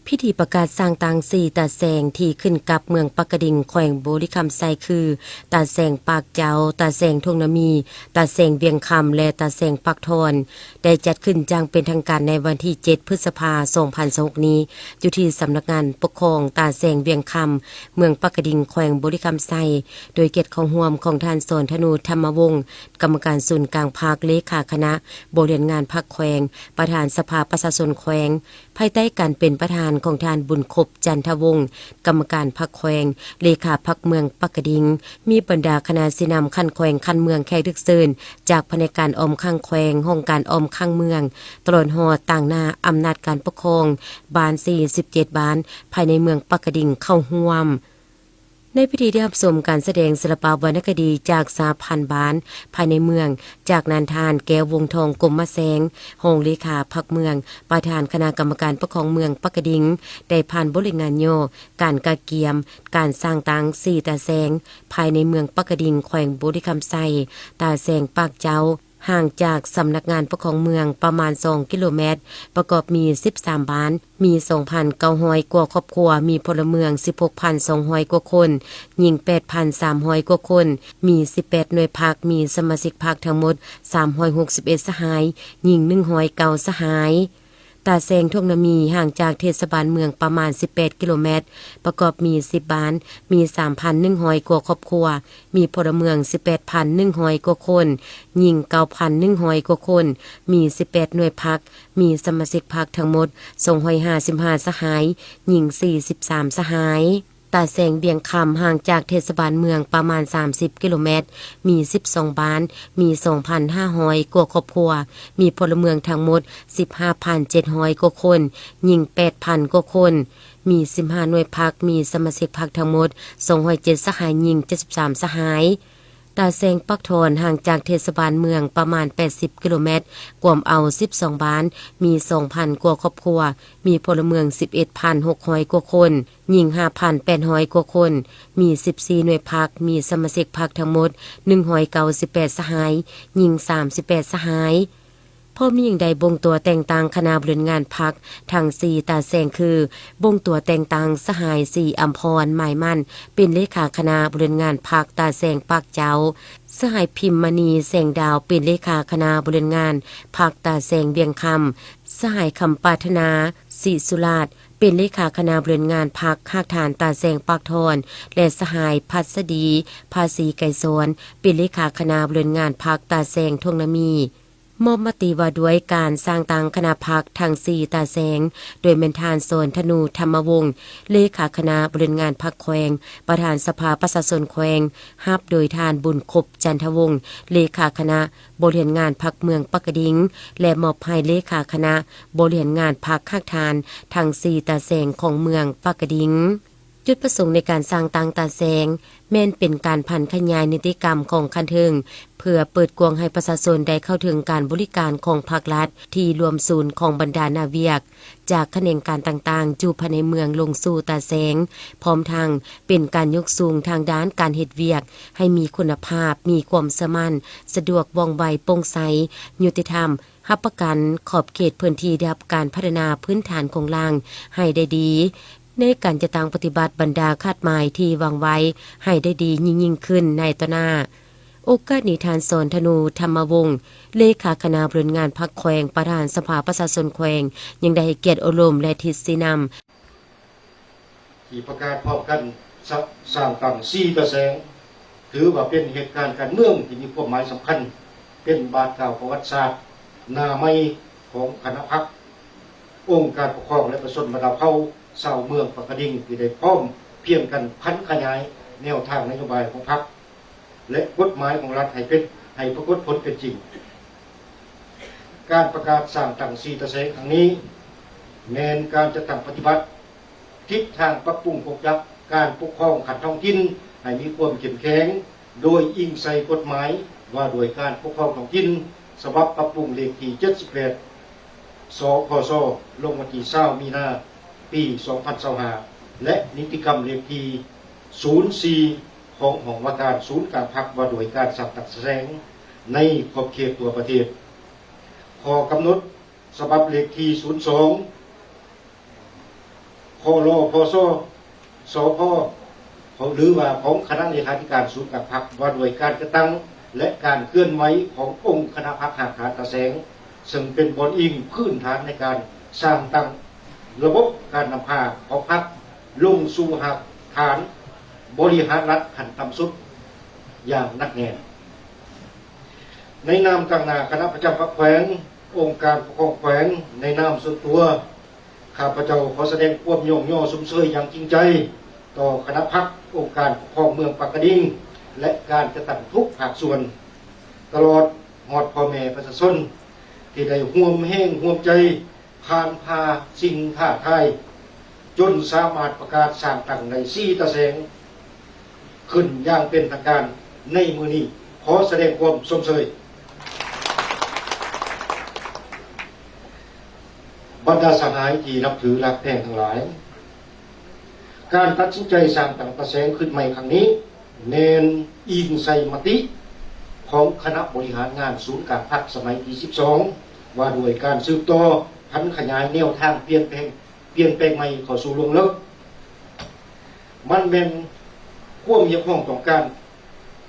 พิธีประกาศสร้างตางสีตาแสงที่ขึ้นกับเมืองปักกะดิ่งแขวงโบริคำไซคือตาแสงปากเจ้าตาแสงทงนามีตาแสงเวียงคำและตาแสงปักทอนได้จัดขึ้นจังเป็นทางการในวันที่7พฤษภาคม2026นี้อยู่ที่สำนักงานปกครองตาแสงเวียงคำเมืองปักกะดิ่งแขวงโบริคำไซโดยเกียรติของร่วมของท่านสอนธนูธรรมวงศ์กรรมการศูนย์กลางภาคเลขาคณะบริหารงานภาคแขวงประธานสภาประชาชนแขวงภายใต้การเป็นประธานของท่านบุญคบจันทวงศ์กรรมการพรรคแขวงเลขาพรรคเมืองปักกะดิ่งมีบรรดาคณะสินำคันแขวงคันเมืองแขกดึกเซินจากแผนกการออมข้างแขวงห้องการออมข้างเมืองตลอดหอต่างหน้าอำนาจการปกครองบาน47บ้านภายในเมืองปักกะดิ่งเข้าร่วมในพิธีได้รับชมการแสดงศิลปวรรณคดีจากสาพันธ์บ้านภายในเมืองจากนานทานแก้ววงทองกรมมะแสงห้องเลขาพรรคเมืองประธานคณะกรรมการปกครองเมืองปักกะดิ่งได้ผ่านบริงานโยการกะเกียมการสร้างตางสีตาแสงภายในเมืองปักกะดิ่งแขวงโบริคำไซตาแสงปากเจ้าห่างจากสำนักงานปกครองเมืองประมาณ2กิโลเมตรประกอบมี13บ้านมี 2,900 กว่าครอบครัวมีพลเมือง 16,200 กว่าคนหญิง 8,300 กว่าคนมี18หน่วยพักมีสมาชิกพรรคทั้งหมด361สหายหญิง109สหายตาแสงทงนามีห่างจากเทศบาลเมืองประมาณ18กิโลเมตรประกอบมี10บ้านมี 3,100 กว่าครอบครัวมีพลเมือง 18,100 กว่าคนหญิง 9,100 กว่าคนมี18หน่วยพักมีสมาชิกพรรคทั้งหมด255สหายหญิง43สหายตาแสงเบียงคำห่างจากเทศบาลเมืองประมาณ30กิโลเมตรมี12บ้านมี 2,500 กว่าครอบครัวมีพลเมืองทั้งหมด 15,700 กว่าคนหญิง 8,000 กว่าคนมี15หน่วยพักมีสมาชิกพรรคทั้งหมด207สหายหญิง73สหายตาแสงปักทอนห่างจากเทศบาลเมืองประมาณ80กิโลเมตรกวมเอา12บ้านมี 2,000 กว่าครอบครัวมีพลเมือง 11,600 กว่าคนหญิง 5,800 กว่าคนมี14หน่วยพักมีสมาชิกพรรคทั้งหมด198สหายหญิง38สหายพ่อมีอย่างใดบ่งตัวแต่งตั้งคณะบริหารงานพรรคทั้ง4ตาแสงคือบ่งตัวแต่งตั้งสหาย4อัมพรหมายมั่นเป็นเลขาคณะบริหารงานพรรคตาแสงปากเจ้าสหายพิมพ์มณีแสงดาวเป็นเลขาคณะบริหารงานพรรคตาแสงเวียงคำสหายคำปรารถนาศิสุราชเป็นเลขาคณะบริหารงานพรรคข้างฐานตาแสงปากทอนและสหายพัสดีภาษีไก่สวนเป็นเลขาคณะบริหารงานพรรคตาแสงทงนามีมอบมติว่าด้วยการสร้างตังคณะพรรคทั้ง4ตาแสงโดยเมนทานโซนธนูธรรมวงศ์เลขาคณะบริหารงานพรรคแขวงประธานสภาประชาชนแขวงฮับโดยทานบุญคบจันทวงศ์เลขาคณะบริหารงานพรรคเมืองปักกะดิ่งและมอบให้เลขาคณะบริหารงานพรรคข้างฐานทั้ง4ตาแสงของเมืองปักกะดิ่งจุดประสงค์ในการสร้างตังตาแสงแม้นเป็นการพันขยายนิติกรรมของคันเทิงเพื่อเปิดกว้างให้ประชาชนได้เข้าถึงการบริการของภาครัฐที่รวมศูนย์ของบรรดานาเวียกจากแขนงการต่างๆจูภายในเมืองลงสู่ตาแสงพร้อมทางเป็นการยกสูงทางด้านการเฮ็ดเวียกให้มีคุณภาพมีความสม่ำสะดวกว่องไวโปร่งใสยุติธรรมรับประกันขอบเขตพื้นที่ได้รับการพัฒนาพื้นฐานของล่างให้ได้ดีในการจะตั้งปฏิบัติบรรดาคาดหมายที่วางไว้ให้ได้ดียิ่งขึ้นในต่อหน้าโอกาสนี้ทานสอนธนูธรรมวงศ์เลขาคณะบริหารงานพรรคแขวงประธานสภาประชาชนแขวงยังได้ให้เกียรติอบรมและทิศนำที่ประกาศพร้อมกันสร้างตัง4ตาแสงถือว่าเป็นเหตุการณ์การเมืองที่มีความหมายสำคัญเป็นบาทเก่าประวัติศาสตร์หน้าใหม่ของคณะพรรคองค์การปกครองและประชาชนบรรดาเผ่าชาวเมืองปักกะดิ่งที่ได้พร้อมเพียงกันพันขยายแนวทางนโยบายของพรรคและกฎหมายของรัฐให้ปรากฏผลเป็นจริงการประกาศสร้างตัง4ตาแสงครั้งนี้แม้นการจะตั้งปฏิบัติทิศทางปรับปรุงปกยับการปกครองขันท้องถิ่นให้มีความเข้มแข็งโดยอิงใส่กฎหมายว่าโดยการปกครองท้องถิ่นฉบับปรับปรุงเลขที่78 สคส.ลงวันที่20มีนาปี2025และนิติกรรมเลขที่04ของหอว่าการศูนย์กลางพรรคว่าโดยการสร้างตังแสงในขอบเขตตัวประเทศข้อกำหนดฉบับเลขที่02 รพสสพหรือว่าของคณะเลขาธิการศูนย์กักพรรคว่าโดยการกระตั้งและการเคลื่อนไหวขององค์คณะพรรคหากฐานตาแสงซึ่งเป็นบนอิงพื้นฐานในการสร้างตั้งระบบการนำพาของพรรคลงสู่หากฐานบริหารรัฐขั้นต่ำสุดอย่างหนักแน่นในนามต่างหน้าคณะประจำพรรคแขวงองค์การปกครองแขวงในนามส่วนตัวข้าพเจ้าขอแสดงความย่อมย่อสมเชยอย่างจริงใจต่อคณะพรรคองค์การปกครองเมืองปากกระดิ่งและการกระตั้งทุกภาคส่วนตลอดหอดพ่อแม่ประชาชนที่ได้ห่วมแห้งห่วมใจผ่านพาสิ่งท้าทายจนสามารถประกาศสร้างตั้งในซี่ตะแสงขึ้นอย่างเป็นทางการในมือนี้ขอแสดงความสมเชยบรรดาสหายที่นับถือรักแพงทั้งหลายการตัดสินใจสร้างตั้งตะแสงขึ้นใหม่ครั้งนี้เน้นอิงใส่มติของคณะบริหารงานศูนย์การพรรคสมัยที่12ว่าด้วยการสืบต่อพันขยายแนวทางเปลี่ยนแปลงใหม่เข้าสู่วงเลิกมันเป็นความเกี่ยวข้องต่อการ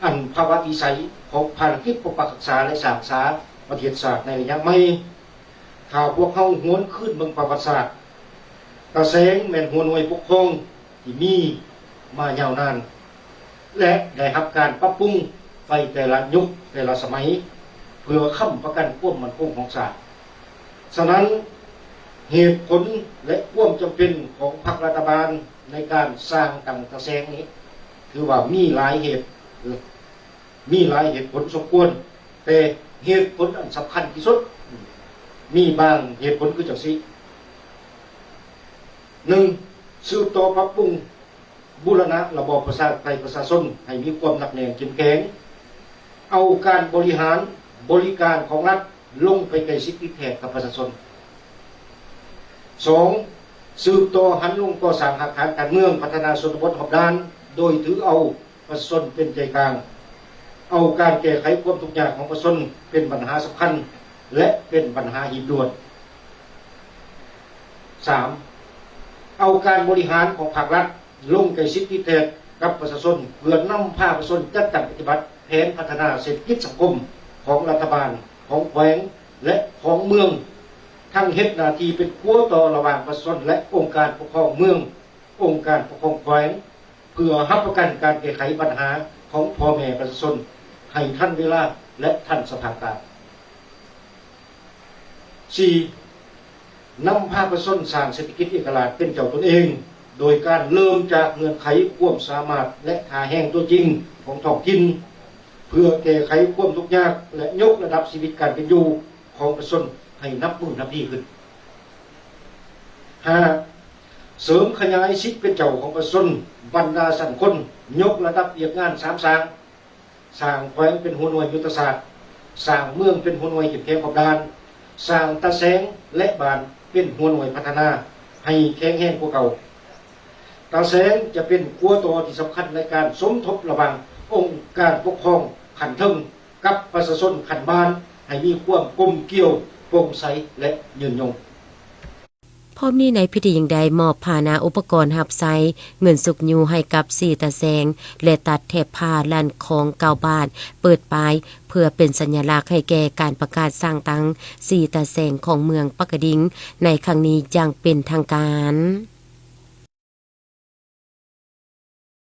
อันภาวะวิสัยของภารกิจปกปักรักษาและสร้างสรรค์ประเทศศาสตร์ในระยะใหม่ข่าวพวกเขาหวนขึ้นเมืองประวัติศาสตร์ตะแสงแม่นหัวหน่วยปกครองที่มีมายาวนานและได้รับการปรับปรุงไปแต่ละยุคแต่ละสมัยเพื่อค้ำประกันความมั่นคงของศาสตร์ฉะนั้นเหตุผลและความจำเป็นของพรรครัฐบาลในการสร้างตั้งตะแสงนี้คือว่ามีหลายเหตุผลสมควรแต่เหตุผลอันสำคัญที่สุดมีบางเหตุผลคือจังซี่ 1. สืบต่อปรับปรุงบูรณะระบอบประชาธิปไตยประชาชนให้มีความหนักแน่นเข้มแข็งเอาการบริหารบริการของรัฐลงไปใกล้ชิดที่แท้กับประชาชน 2. สืบต่อหันลงก่อสร้างหลักฐานการเมืองพัฒนาชนบทรอบด้านโดยถือเอาประชาชนเป็นใจกลางเอาการแก้ไขความทุกข์ยากของประชาชนเป็นปัญหาสำคัญและเป็นปัญหาหีบด่วน 3. เอาการบริหารของภาครัฐลงใกล้ชิดที่แท้กับประชาชนเพื่อนำพาประชาชนจัดการปฏิบัติแผนพัฒนาเศรษฐกิจสังคมของรัฐบาลของแขวงและของเมืองทั้งเฮ็ดหน้าที่เป็นขั้วต่อระหว่างประชาชนและองค์การปกครองเมืององค์การปกครองแขวงเพื่อรับประกันการแก้ไขปัญหาของพ่อแม่ประชาชนให้ทันเวลาและทันสถานการณ์ 4. นำพาประชาชนสร้างเศรษฐกิจเอกราชเป็นเจ้าตนเองโดยการเริ่มจากเงื่อนไขความสามารถและท่าแห่งตัวจริงของท้องถิ่นเพื่อแก้ไขความทุกข์ยากและยกระดับชีวิตการเป็นอยู่ของประชาชนให้นับมือนับปีขึ้น 5. เสริมขยายสิทธิเป็นเจ้าของประชาชนบรรดาสันคนยกระดับเรียกงาน3สร้างแขวงเป็นหัวหน่วยยุทธศาสตร์สร้างเมืองเป็นหัวหน่วยเข้มแข็งขอบด้านสร้างตะแสงและบานเป็นหัวหน่วยพัฒนาให้แข็งแรงกว่าเก่าตะแสงจะเป็นขั้วต่อที่สำคัญในการสมทบระหว่างองค์การปกครองขันเทิงกับประชาชนขันบ้านให้มีความกลมเกลี่ยวโปร่งใสและยืนยงพร้อมนี้ในพิธียังใดมอบพาหนะอุปกรณ์หับไซเงินสุกยูให้กับ4ตะแสงและตัดแถบผ้าลั่นของเก่าบาทเปิดปลายเพื่อเป็นสัญลักษณ์ให้แก่การประกาศสร้างตั้ง4ตะแสงของเมืองปักกะดิ่งในครั้งนี้อย่างเป็นทางการ